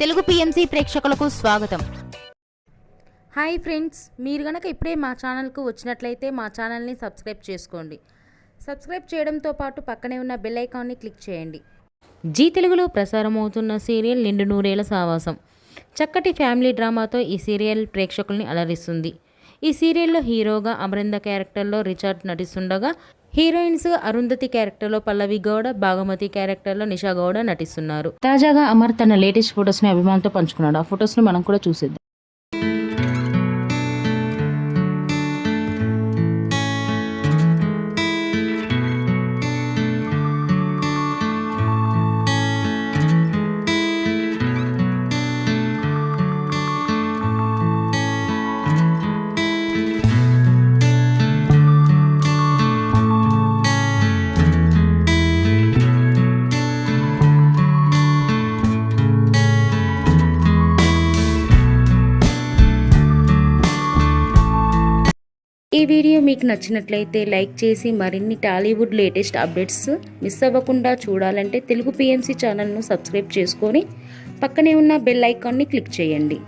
Telugu PMC ప్రేక్షకులకు స్వాగతం. Hi friends, మీరు గనక ఇప్పుడే మా ఛానల్కు వచ్చినట్లయితే మా ఛానల్ని సబ్స్క్రైబ్ చేసుకోండి. సబ్స్క్రైబ్ చేయడంతో పాటు పక్కనే ఉన్న బెల్ ఐకాన్ని క్లిక్ చేయండి. జీ తెలుగులో ప్రసారమవుతున్న సీరియల్ నిండు నూరేళ్ల సావాసం చక్కటి ఫ్యామిలీ డ్రామాతో ఈ సీరియల్ ప్రేక్షకుల్ని అలరిస్తుంది. ఈ సీరియల్లో హీరోగా అమరింద క్యారెక్టర్లో రిచర్డ్ నటిస్తుండగా, హీరోయిన్స్ అరుంధతి క్యారెక్టర్లో పల్లవి గౌడ, భాగమతి క్యారెక్టర్లో నిషా గౌడ నటిస్తున్నారు. తాజాగా అమర్ తన లేటెస్ట్ ఫొటోస్ని అభిమానులతో పంచుకున్నాడు. ఆ ఫొటోస్ని మనం కూడా చూసేద్దాం. ఈ వీడియో మీకు నచ్చినట్లయితే లైక్ చేసి మరిన్ని టాలీవుడ్ లేటెస్ట్ అప్డేట్స్ మిస్ అవ్వకుండా చూడాలంటే తెలుగు పిఎంసి ఛానల్ను సబ్స్క్రైబ్ చేసుకొని పక్కనే ఉన్న బెల్ ఐకాన్ని క్లిక్ చేయండి.